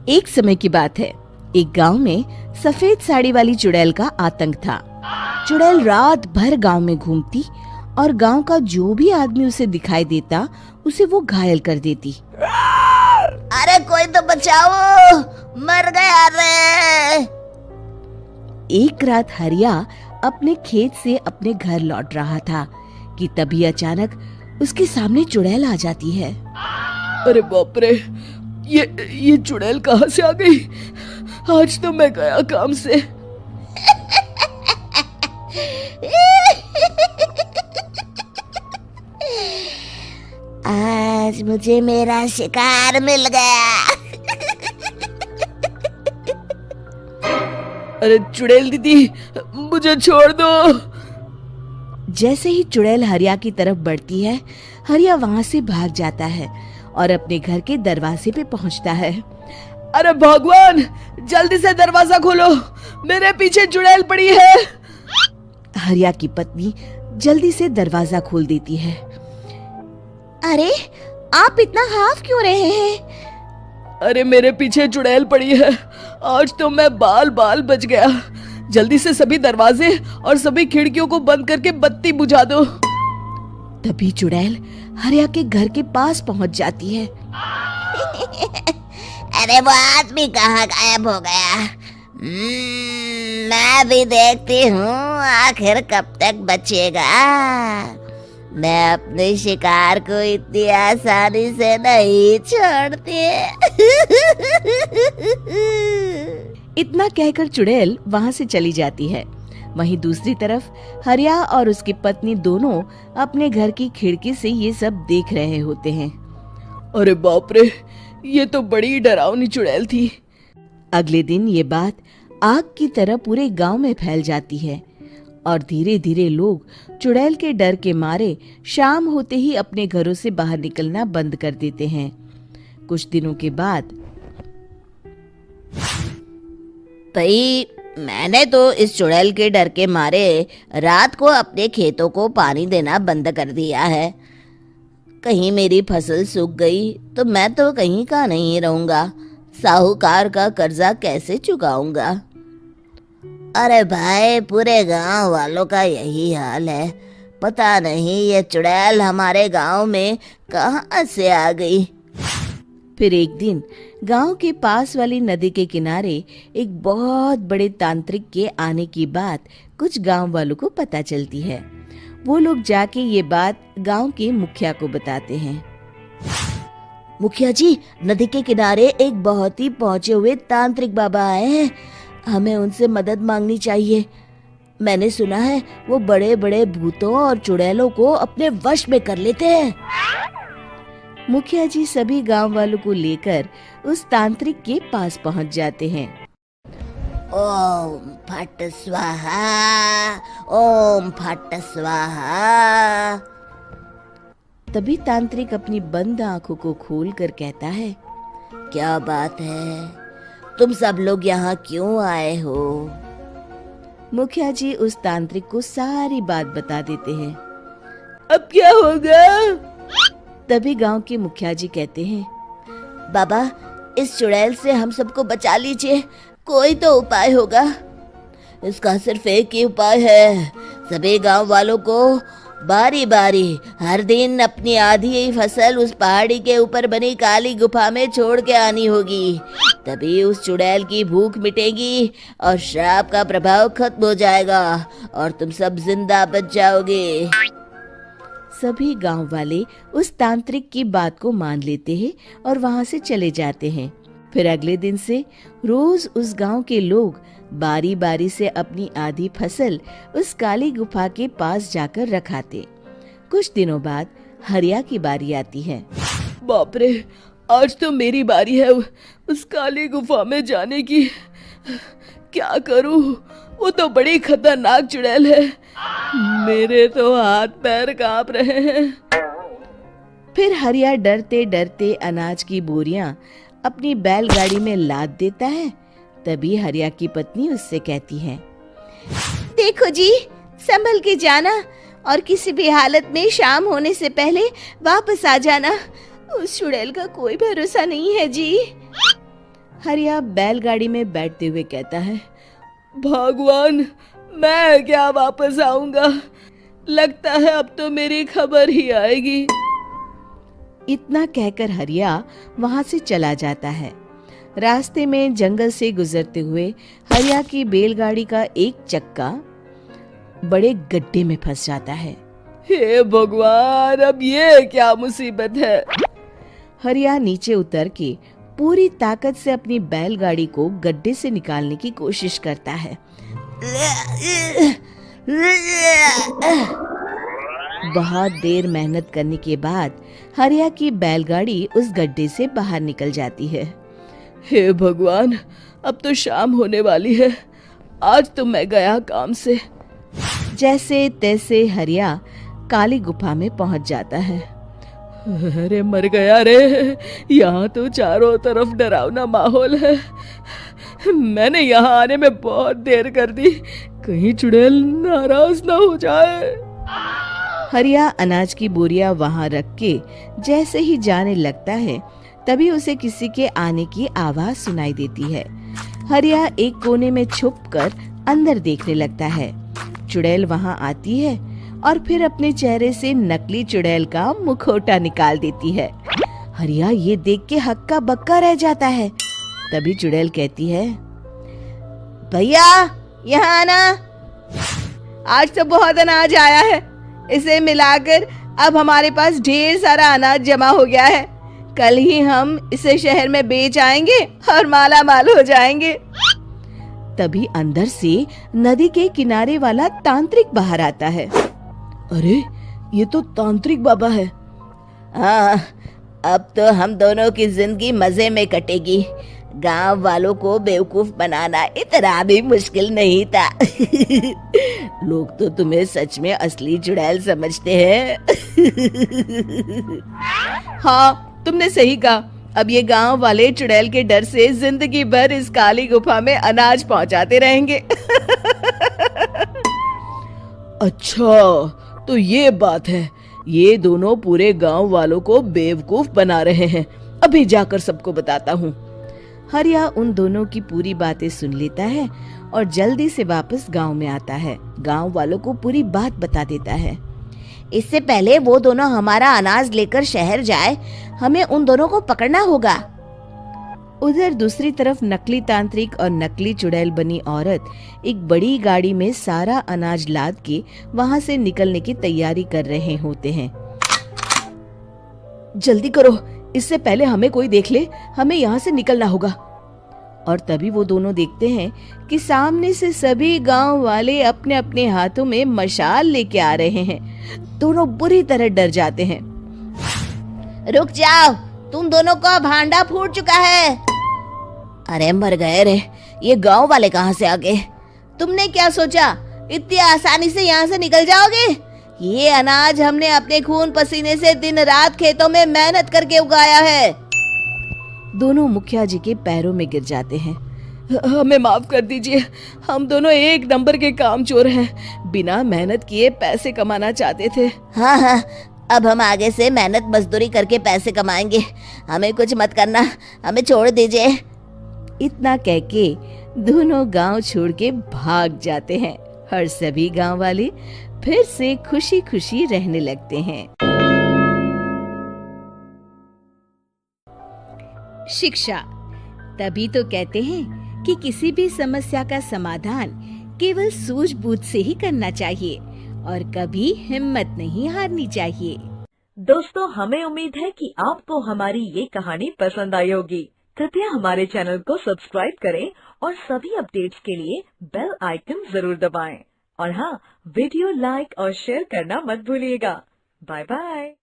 एक समय की बात है। एक गांव में सफेद साड़ी वाली चुड़ैल का आतंक था। चुड़ैल रात भर गांव में घूमती और गांव का जो भी आदमी उसे दिखाई देता उसे वो घायल कर देती। अरे कोई तो बचाओ, मर गया रे। एक रात हरिया अपने खेत से अपने घर लौट रहा था कि तभी अचानक उसके सामने चुड़ैल आ जाती है। अरे बाप रे, ये चुड़ैल कहाँ से आ गई? आज तो मैं गया काम से। आज मुझे मेरा शिकार मिल गया। अरे चुड़ैल दीदी, मुझे छोड़ दो। जैसे ही चुड़ैल हरिया की तरफ बढ़ती है, हरिया वहाँ से भाग जाता है और अपने घर के दरवाजे पे पहुँचता है। अरे भगवान, जल्दी से दरवाजा खोलो, मेरे पीछे चुड़ैल पड़ी है। हरिया की पत्नी जल्दी से दरवाजा खोल देती है। अरे आप इतना हाफ क्यों रहे हैं? अरे मेरे पीछे चुड़ैल पड़ी है, आज तो मैं बाल बाल बच गया। जल्दी से सभी दरवाजे और सभी खिड़कियों को बंद करके बत्ती बुझा दो। तभी चुड़ैल हरिया के घर के पास पहुंच जाती है। अरे वो आदमी कहाँ गायब हो गया? मैं भी देखती हूँ आखिर कब तक बचेगा। मैं अपने शिकार को इतनी आसानी से नहीं छोड़ती। इतना कहकर चुड़ैल वहां से चली जाती है। वहीं दूसरी तरफ हरिया और उसकी पत्नी दोनों अपने घर की खिड़की से ये सब देख रहे होते हैं। अरे बाप रे, ये तो बड़ी डरावनी चुड़ैल थी। अगले दिन ये बात आग की तरह पूरे गांव में फैल जाती है और धीरे धीरे लोग चुड़ैल के डर के मारे शाम होते ही अपने घरों से बाहर निकलना बंद कर देते हैं। कुछ दिनों के बाद भाई, मैंने तो इस चुड़ैल के डर के मारे रात को अपने खेतों को पानी देना बंद कर दिया है। कहीं मेरी फसल सूख गई तो मैं तो कहीं का नहीं रहूंगा। साहूकार का कर्जा कैसे चुकाऊंगा? अरे भाई, पूरे गांव वालों का यही हाल है। पता नहीं ये चुड़ैल हमारे गांव में कहां से आ गई। फिर एक दिन गांव के पास वाली नदी के किनारे एक बहुत बड़े तांत्रिक के आने की बात कुछ गांव वालों को पता चलती है। वो लोग जाके ये बात गांव के मुखिया को बताते हैं। मुखिया जी, नदी के किनारे एक बहुत ही पहुंचे हुए तांत्रिक बाबा आए हैं। हमें उनसे मदद मांगनी चाहिए। मैंने सुना है वो बड़े बड़े भूतों और चुड़ैलों को अपने वश में कर लेते हैं। मुखिया जी सभी गांव वालों को लेकर उस तांत्रिक के पास पहुंच जाते हैं। ओम फट स्वाहा, ओम फट स्वाहा। तभी तांत्रिक अपनी बंद आंखों को खोलकर कहता है, क्या बात है? तुम सब लोग यहाँ क्यों आए हो? मुखिया जी उस तांत्रिक को सारी बात बता देते हैं। अब क्या होगा? तभी गांव के मुखिया जी कहते हैं, बाबा, इस चुड़ैल से हम सबको बचा लीजिए। कोई तो उपाय होगा। इसका सिर्फ एक ही उपाय है। सभी गांव वालों को बारी बारी हर दिन अपनी आधी फसल उस पहाड़ी के ऊपर बनी काली गुफा में छोड़ के आनी होगी। तभी उस चुड़ैल की भूख मिटेगी और श्राप का प्रभाव खत्म हो जाएगा और तुम सब जिंदा बच जाओगे। सभी गांव वाले उस तांत्रिक की बात को मान लेते हैं और वहां से चले जाते हैं। फिर अगले दिन से रोज उस गांव के लोग बारी बारी से अपनी आधी फसल उस काली गुफा के पास जाकर रखाते। कुछ दिनों बाद हरिया की बारी आती है। बाप रे, आज तो मेरी बारी है उस काली गुफा में जाने की। क्या करूं? वो तो बड़ी खतरनाक चुड़ैल है। मेरे तो हाथ पैर कांप रहे हैं। फिर हरिया डरते डरते अनाज की बोरियां अपनी बैलगाड़ी में लाद देता है। तभी हरिया की पत्नी उससे कहती है, देखो जी, संभल के जाना और किसी भी हालत में शाम होने से पहले वापस आ जाना। उस चुड़ैल का कोई भरोसा नहीं है जी। हरिया बैलगाड़ी में बैठते हुए कहता है, भगवान, मैं क्या वापस आऊंगा? लगता है अब तो मेरी खबर ही आएगी। इतना कहकर हरिया वहां से चला जाता है। रास्ते में जंगल से गुजरते हुए हरिया की बैलगाड़ी का एक चक्का बड़े गड्ढे में फंस जाता है। हे भगवान, अब ये क्या मुसीबत है? हरिया नीचे उतर के पूरी ताकत से अपनी बैलगाड़ी को गड्ढे से निकालने की कोशिश करता है। बहुत देर मेहनत करने के बाद हरिया की बैलगाड़ी उस गड्ढे से बाहर निकल जाती है। हे भगवान, अब तो शाम होने वाली है। आज तो मैं गया काम से। जैसे तैसे हरिया काली गुफा में पहुंच जाता है। अरे मर गया रे, यहाँ तो चारों तरफ डरावना माहौल है। मैंने यहाँ आने में बहुत देर कर दी, कहीं चुड़ैल नाराज ना हो जाए। हरिया अनाज की बोरियां वहां रख के जैसे ही जाने लगता है, तभी उसे किसी के आने की आवाज सुनाई देती है। हरिया एक कोने में छुपकर अंदर देखने लगता है। चुड़ैल वहां आती है और फिर अपने चेहरे से नकली चुड़ैल का मुखौटा निकाल देती है। हरिया ये देख के हक्का बक्का रह जाता है। तभी चुड़ैल कहती है, भैया यहाँ आना। आज तो बहुत अनाज आया है, इसे मिलाकर अब हमारे पास ढेर सारा अनाज जमा हो गया है। कल ही हम इसे शहर में बेच आएंगे और माला माल हो जाएंगे। तभी अंदर से नदी के किनारे वाला तांत्रिक बाहर आता है। अरे, ये तो तांत्रिक बाबा है। हाँ, अब तो हम दोनों की जिंदगी मजे में कटेगी। गांव वालों को बेवकूफ बनाना इतना भी मुश्किल नहीं था। लोग तो तुम्हें सच में असली चुड़ैल समझते हैं। हाँ, तुमने सही कहा। अब ये गांव वाले चुड़ैल के डर से जिंदगी भर इस काली गुफा में अनाज पहुंचाते रहेंगे। अच्छा, तो ये बात है। ये दोनों पूरे गांव वालों को बेवकूफ बना रहे हैं। अभी जाकर सबको बताता हूँ। हरिया उन दोनों की पूरी बातें सुन लेता है और जल्दी से वापस गांव में आता है। गांव वालों को पूरी बात बता देता है। इससे पहले वो दोनों हमारा अनाज लेकर शहर जाए, हमें उन दोनों को पकड़ना होगा। उधर दूसरी तरफ नकली तांत्रिक और नकली चुड़ैल बनी औरत एक बड़ी गाड़ी में सारा अनाज लाद के वहां से निकलने की तैयारी कर रहे होते हैं। जल्दी करो, इससे पहले हमें कोई देख ले। हमें यहाँ से निकलना होगा। और तभी वो दोनों देखते हैं कि सामने से सभी गांव वाले अपने अपने हाथों में मशाल लेके आ रहे हैं। दोनों बुरी तरह डर जाते हैं। रुक जाओ, तुम दोनों का भांडा फूट चुका है। अरे मर गए रे, ये गांव वाले कहाँ से आ गए? तुमने क्या सोचा इतनी आसानी से यहाँ से निकल जाओगे? ये अनाज हमने अपने खून पसीने से दिन रात खेतों में मेहनत करके उगाया है। दोनों मुखिया जी के पैरों में गिर जाते हैं। हमें माफ कर दीजिए, हम दोनों एक नंबर के कामचोर हैं। बिना मेहनत किए पैसे कमाना चाहते थे। हाँ हाँ, अब हम आगे से मेहनत मजदूरी करके पैसे कमाएंगे। हमें कुछ मत करना, हमें छोड़ दीजिए। इतना कह के दोनों गांव छोड़ के भाग जाते हैं और सभी गांव वाले फिर से खुशी खुशी रहने लगते हैं। शिक्षा, तभी तो कहते हैं कि किसी भी समस्या का समाधान केवल सूझबूझ से ही करना चाहिए और कभी हिम्मत नहीं हारनी चाहिए। दोस्तों, हमें उम्मीद है कि आपको हमारी ये कहानी पसंद आई होगी। कृपया हमारे चैनल को सब्सक्राइब करें और सभी अपडेट्स के लिए बेल आइकन जरूर दबाएं। और हाँ, वीडियो लाइक और शेयर करना मत भूलिएगा। Bye bye.